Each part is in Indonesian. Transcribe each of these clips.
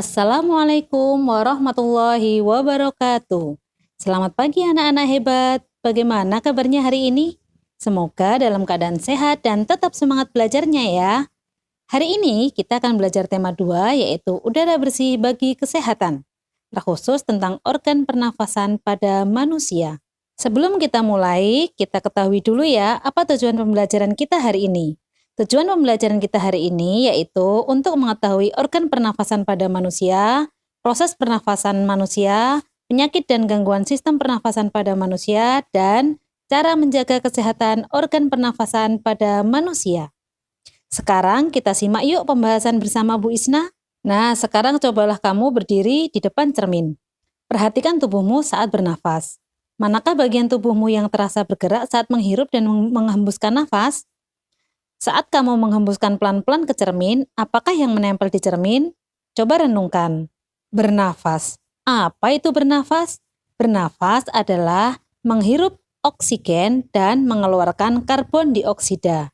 Assalamualaikum warahmatullahi wabarakatuh. Selamat pagi anak-anak hebat. Bagaimana kabarnya hari ini? Semoga dalam keadaan sehat dan tetap semangat belajarnya ya. Hari ini kita akan belajar tema 2 yaitu udara bersih bagi kesehatan. Terkhusus tentang organ pernafasan pada manusia. Sebelum kita mulai, kita ketahui dulu ya apa tujuan pembelajaran kita hari ini. Tujuan pembelajaran kita hari ini yaitu untuk mengetahui organ pernafasan pada manusia, proses pernafasan manusia, penyakit dan gangguan sistem pernafasan pada manusia, dan cara menjaga kesehatan organ pernafasan pada manusia. Sekarang kita simak yuk pembahasan bersama Bu Isna. Nah, sekarang cobalah kamu berdiri di depan cermin. Perhatikan tubuhmu saat bernafas. Manakah bagian tubuhmu yang terasa bergerak saat menghirup dan menghembuskan nafas? Saat kamu menghembuskan pelan-pelan ke cermin, apakah yang menempel di cermin? Coba renungkan. Bernafas. Apa itu bernafas? Bernafas adalah menghirup oksigen dan mengeluarkan karbon dioksida.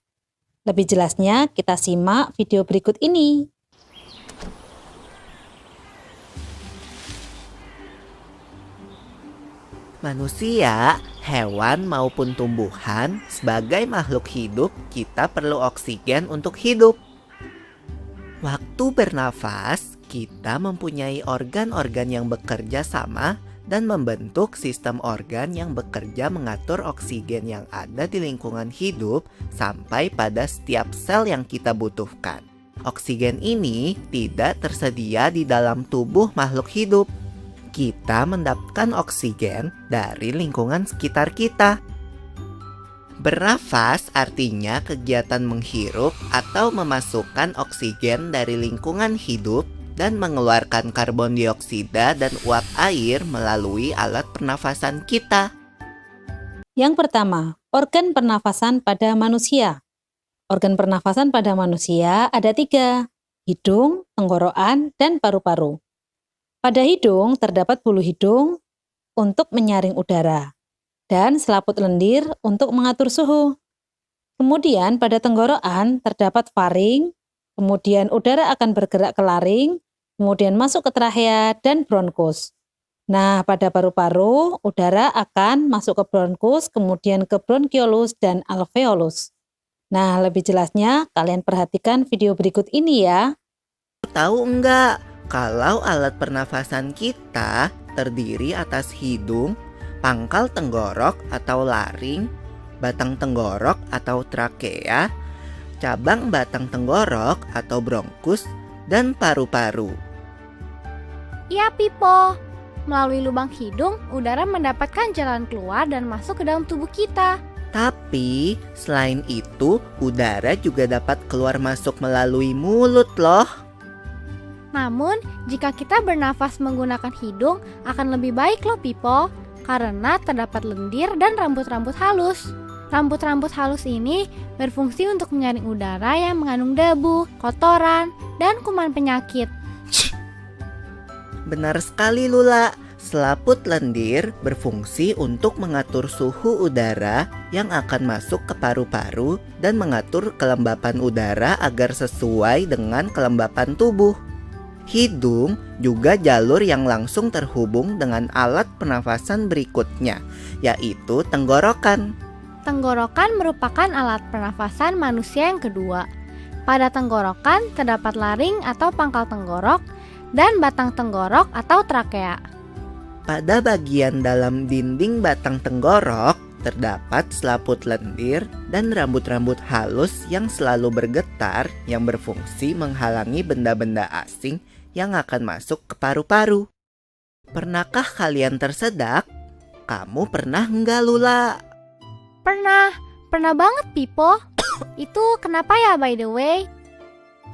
Lebih jelasnya, kita simak video berikut ini. Manusia, hewan maupun tumbuhan, sebagai makhluk hidup, kita perlu oksigen untuk hidup. Waktu bernafas, kita mempunyai organ-organ yang bekerja sama dan membentuk sistem organ yang bekerja mengatur oksigen yang ada di lingkungan hidup sampai pada setiap sel yang kita butuhkan. Oksigen ini tidak tersedia di dalam tubuh makhluk hidup. Kita mendapatkan oksigen dari lingkungan sekitar kita. Bernafas artinya kegiatan menghirup atau memasukkan oksigen dari lingkungan hidup dan mengeluarkan karbon dioksida dan uap air melalui alat pernafasan kita. Yang pertama, organ pernafasan pada manusia. Organ pernafasan pada manusia ada 3, hidung, tenggorokan, dan paru-paru. Pada hidung terdapat bulu hidung untuk menyaring udara dan selaput lendir untuk mengatur suhu. Kemudian pada tenggorokan terdapat faring, kemudian udara akan bergerak ke laring, kemudian masuk ke trachea dan bronkus. Nah, pada paru-paru udara akan masuk ke bronkus, kemudian ke bronkiolus dan alveolus. Nah, lebih jelasnya kalian perhatikan video berikut ini ya. Tahu enggak? Kalau alat pernafasan kita terdiri atas hidung, pangkal tenggorok atau laring, batang tenggorok atau trakea, cabang batang tenggorok atau bronkus, dan paru-paru. Iya, Pipo. Melalui lubang hidung, udara mendapatkan jalan keluar dan masuk ke dalam tubuh kita. Tapi, selain itu, udara juga dapat keluar masuk melalui mulut loh. Namun, jika kita bernafas menggunakan hidung, akan lebih baik loh, Pipo. Karena terdapat lendir dan rambut-rambut halus. Rambut-rambut halus ini berfungsi untuk menyaring udara yang mengandung debu, kotoran, dan kuman penyakit. Benar sekali, Lula. Selaput lendir berfungsi untuk mengatur suhu udara yang akan masuk ke paru-paru dan mengatur kelembapan udara agar sesuai dengan kelembapan tubuh. Hidung juga jalur yang langsung terhubung dengan alat pernafasan berikutnya, yaitu tenggorokan. Tenggorokan merupakan alat pernafasan manusia yang kedua. Pada tenggorokan terdapat laring atau pangkal tenggorok dan batang tenggorok atau trakea. Pada bagian dalam dinding batang tenggorok terdapat selaput lendir dan rambut-rambut halus yang selalu bergetar yang berfungsi menghalangi benda-benda asing yang akan masuk ke paru-paru. Pernahkah kalian tersedak? Kamu pernah enggak, Lula? Pernah banget, Pipo. Itu kenapa ya, by the way?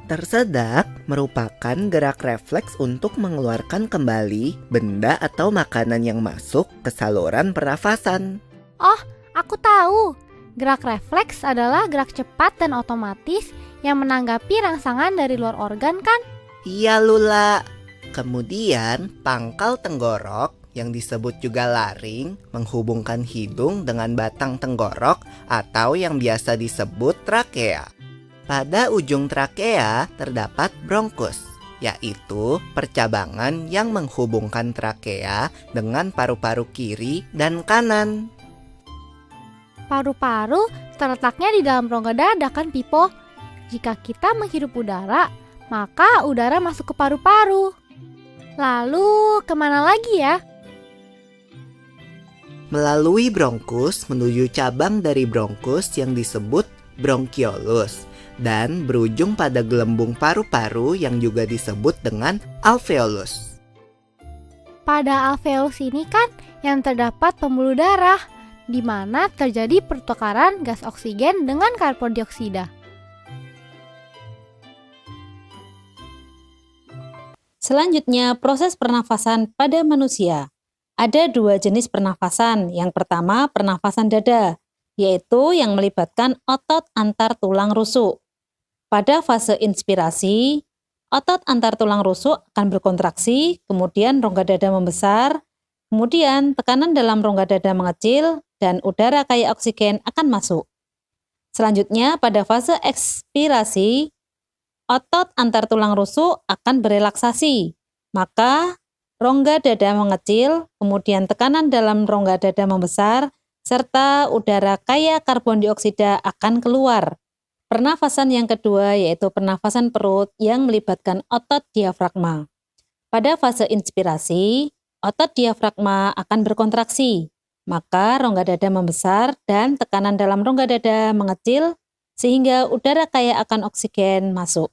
Tersedak merupakan gerak refleks untuk mengeluarkan kembali benda atau makanan yang masuk ke saluran pernafasan. Oh, aku tahu. Gerak refleks adalah gerak cepat dan otomatis yang menanggapi rangsangan dari luar organ kan? Iya, Lula. Kemudian pangkal tenggorok yang disebut juga laring menghubungkan hidung dengan batang tenggorok atau yang biasa disebut trakea. Pada ujung trakea terdapat bronkus yaitu percabangan yang menghubungkan trakea dengan paru-paru kiri dan kanan. Paru-paru terletaknya di dalam rongga dada kan, Pipo? Jika kita menghirup udara, maka udara masuk ke paru-paru. Lalu kemana lagi ya? Melalui bronkus menuju cabang dari bronkus yang disebut bronkiolus dan berujung pada gelembung paru-paru yang juga disebut dengan alveolus. Pada alveolus ini kan yang terdapat pembuluh darah, di mana terjadi pertukaran gas oksigen dengan karbon dioksida. Selanjutnya, proses pernafasan pada manusia. Ada dua jenis pernafasan. Yang pertama, pernafasan dada, yaitu yang melibatkan otot antar tulang rusuk. Pada fase inspirasi, otot antar tulang rusuk akan berkontraksi, kemudian rongga dada membesar, kemudian tekanan dalam rongga dada mengecil, dan udara kaya oksigen akan masuk. Selanjutnya, pada fase ekspirasi, otot antar tulang rusuk akan berelaksasi, maka rongga dada mengecil, kemudian tekanan dalam rongga dada membesar, serta udara kaya karbon dioksida akan keluar. Pernafasan yang kedua yaitu pernafasan perut yang melibatkan otot diafragma. Pada fase inspirasi, otot diafragma akan berkontraksi, maka rongga dada membesar dan tekanan dalam rongga dada mengecil sehingga udara kaya akan oksigen masuk.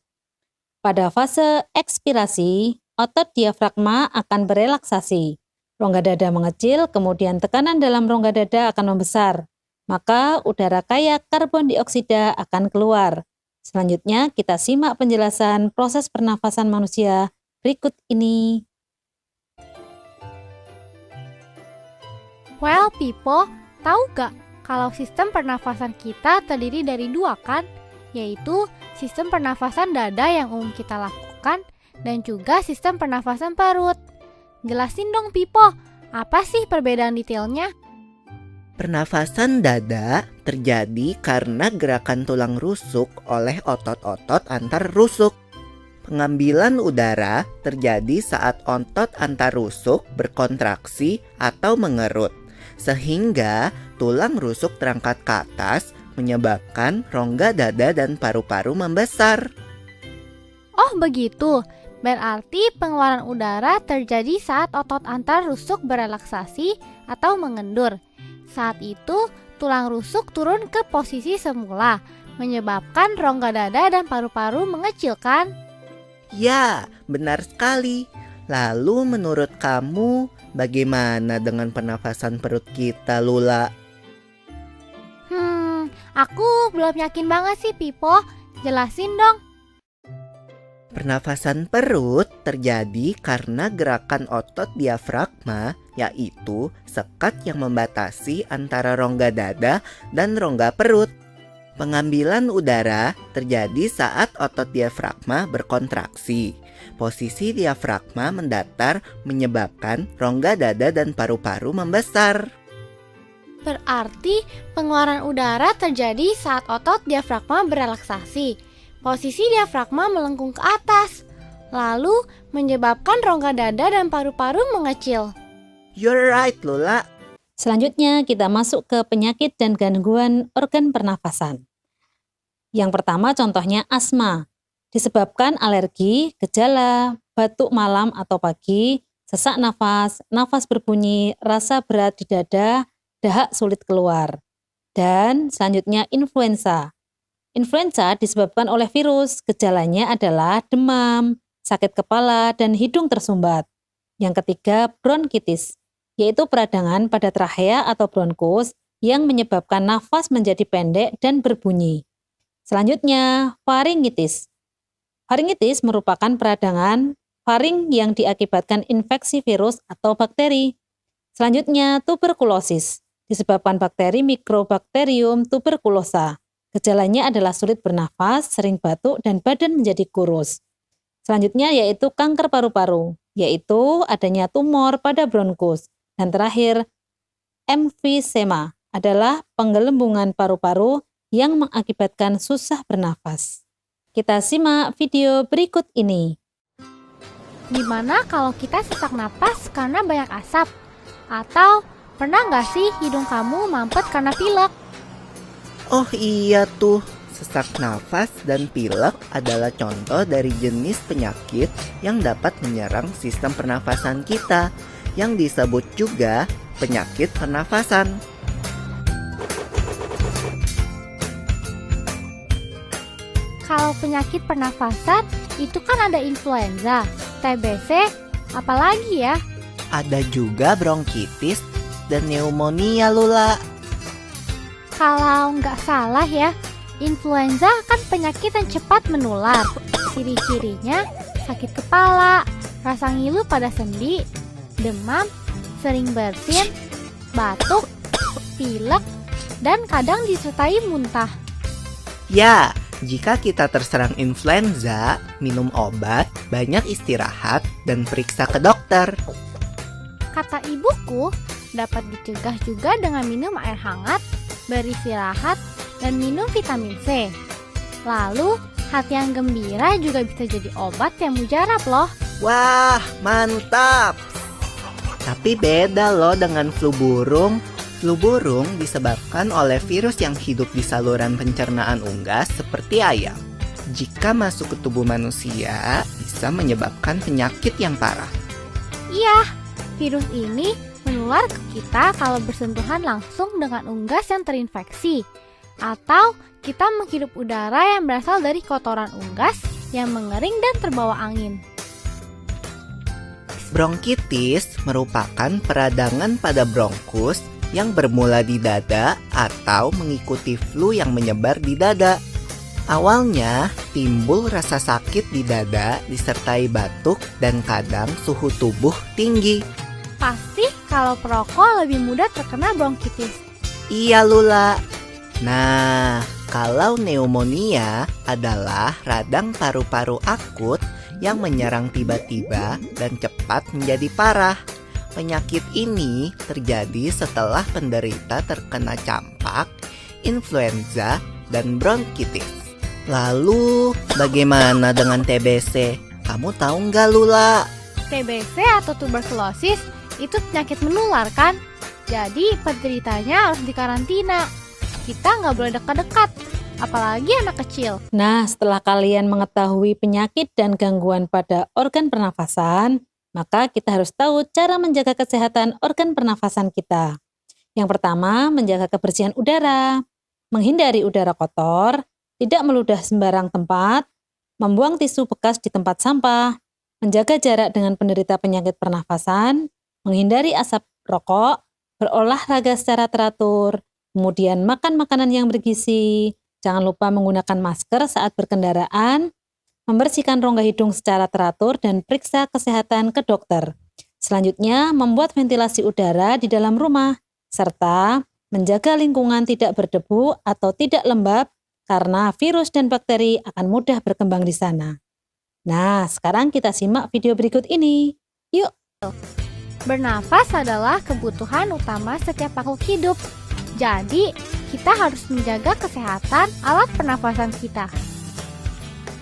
Pada fase ekspirasi, otot diafragma akan berelaksasi. Rongga dada mengecil, kemudian tekanan dalam rongga dada akan membesar, maka udara kaya karbon dioksida akan keluar. Selanjutnya, kita simak penjelasan proses pernafasan manusia berikut ini. Well, Pipo, tahu gak kalau sistem pernafasan kita terdiri dari dua kan? Yaitu sistem pernafasan dada yang umum kita lakukan dan juga sistem pernafasan perut. Jelasin dong, Pipo, apa sih perbedaan detailnya? Pernafasan dada terjadi karena gerakan tulang rusuk oleh otot-otot antar rusuk. Pengambilan udara terjadi saat otot antar rusuk berkontraksi atau mengerut, sehingga tulang rusuk terangkat ke atas menyebabkan rongga dada dan paru-paru membesar. Oh begitu, berarti pengeluaran udara terjadi saat otot antar rusuk berelaksasi atau mengendur. Saat itu, tulang rusuk turun ke posisi semula, menyebabkan rongga dada dan paru-paru mengecilkan. Ya, benar sekali. Lalu menurut kamu, bagaimana dengan pernafasan perut kita, Lula? Aku belum yakin banget sih, Pipo. Jelasin dong. Pernafasan perut terjadi karena gerakan otot diafragma, yaitu sekat yang membatasi antara rongga dada dan rongga perut. Pengambilan udara terjadi saat otot diafragma berkontraksi. Posisi diafragma mendatar menyebabkan rongga dada dan paru-paru membesar. Berarti pengeluaran udara terjadi saat otot diafragma berelaksasi. Posisi diafragma melengkung ke atas, lalu menyebabkan rongga dada dan paru-paru mengecil. You're right, Lula. Selanjutnya kita masuk ke penyakit dan gangguan organ pernafasan. Yang pertama contohnya asma. Disebabkan alergi, gejala, batuk malam atau pagi, sesak nafas, nafas berbunyi, rasa berat di dada, dahak sulit keluar. Dan selanjutnya influenza. Influenza disebabkan oleh virus, gejalanya adalah demam, sakit kepala, dan hidung tersumbat. Yang ketiga bronkitis, yaitu peradangan pada trachea atau bronkus yang menyebabkan nafas menjadi pendek dan berbunyi. Selanjutnya faringitis. Faringitis merupakan peradangan faring yang diakibatkan infeksi virus atau bakteri. Selanjutnya tuberkulosis. Disebabkan bakteri Mycobacterium tuberculosa. Gejalanya adalah sulit bernafas, sering batuk, dan badan menjadi kurus. Selanjutnya yaitu kanker paru-paru, yaitu adanya tumor pada bronkus. Dan terakhir, emfisema adalah penggelembungan paru-paru yang mengakibatkan susah bernafas. Kita simak video berikut ini. Gimana kalau kita sesak napas karena banyak asap? Atau pernah nggak sih hidung kamu mampet karena pilek? Oh iya tuh, sesak nafas dan pilek adalah contoh dari jenis penyakit yang dapat menyerang sistem pernafasan kita, yang disebut juga penyakit pernafasan. Kalau penyakit pernafasan itu kan ada influenza, TBC, apalagi ya? Ada juga bronkitis dan pneumonia, Lula. Kalau nggak salah ya, influenza kan penyakit yang cepat menular. Ciri-cirinya sakit kepala, rasa ngilu pada sendi, demam, sering bersin, batuk, pilek, dan kadang disertai muntah. Ya, jika kita terserang influenza, minum obat, banyak istirahat, dan periksa ke dokter. Kata ibuku, dapat dicegah juga dengan minum air hangat, beristirahat, dan minum vitamin C. Lalu, hati yang gembira juga bisa jadi obat yang mujarab loh. Wah, mantap! Tapi beda loh dengan flu burung. Flu burung disebabkan oleh virus yang hidup di saluran pencernaan unggas seperti ayam. Jika masuk ke tubuh manusia, bisa menyebabkan penyakit yang parah. Iya, virus ini menular ke kita kalau bersentuhan langsung dengan unggas yang terinfeksi. Atau kita menghirup udara yang berasal dari kotoran unggas yang mengering dan terbawa angin. Bronkitis merupakan peradangan pada bronkus yang bermula di dada atau mengikuti flu yang menyebar di dada. Awalnya timbul rasa sakit di dada disertai batuk dan kadang suhu tubuh tinggi. Pasti kalau perokok lebih mudah terkena bronkitis. Iya, Lula. Nah, kalau pneumonia adalah radang paru-paru akut yang menyerang tiba-tiba dan cepat menjadi parah. Penyakit ini terjadi setelah penderita terkena campak, influenza, dan bronkitis. Lalu, bagaimana dengan TBC? Kamu tahu nggak, Lula? TBC atau tuberkulosis itu penyakit menular kan? Jadi penderitanya harus dikarantina. Kita nggak boleh dekat-dekat, apalagi anak kecil. Nah, setelah kalian mengetahui penyakit dan gangguan pada organ pernafasan, maka kita harus tahu cara menjaga kesehatan organ pernafasan kita. Yang pertama, menjaga kebersihan udara, menghindari udara kotor, tidak meludah sembarang tempat, membuang tisu bekas di tempat sampah, menjaga jarak dengan penderita penyakit pernafasan, menghindari asap rokok, berolahraga secara teratur, kemudian makan makanan yang bergizi, jangan lupa menggunakan masker saat berkendaraan, membersihkan rongga hidung secara teratur, dan periksa kesehatan ke dokter. Selanjutnya, membuat ventilasi udara di dalam rumah, serta menjaga lingkungan tidak berdebu atau tidak lembab karena virus dan bakteri akan mudah berkembang di sana. Nah, sekarang kita simak video berikut ini. Yuk! Bernafas adalah kebutuhan utama setiap makhluk hidup. Jadi, kita harus menjaga kesehatan alat pernafasan kita.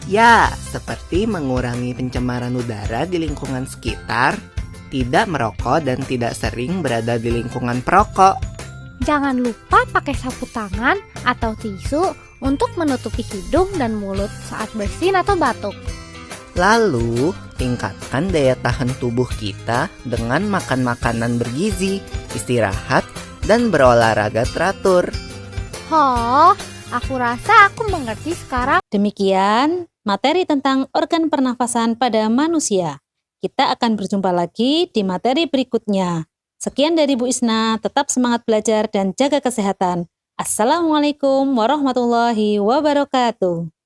Ya, seperti mengurangi pencemaran udara di lingkungan sekitar, tidak merokok dan tidak sering berada di lingkungan perokok. Jangan lupa pakai sapu tangan atau tisu untuk menutupi hidung dan mulut saat bersin atau batuk. Lalu, tingkatkan daya tahan tubuh kita dengan makan makanan bergizi, istirahat, dan berolahraga teratur. Oh, aku rasa aku mengerti sekarang. Demikian materi tentang organ pernafasan pada manusia. Kita akan berjumpa lagi di materi berikutnya. Sekian dari Bu Isna, tetap semangat belajar dan jaga kesehatan. Assalamualaikum warahmatullahi wabarakatuh.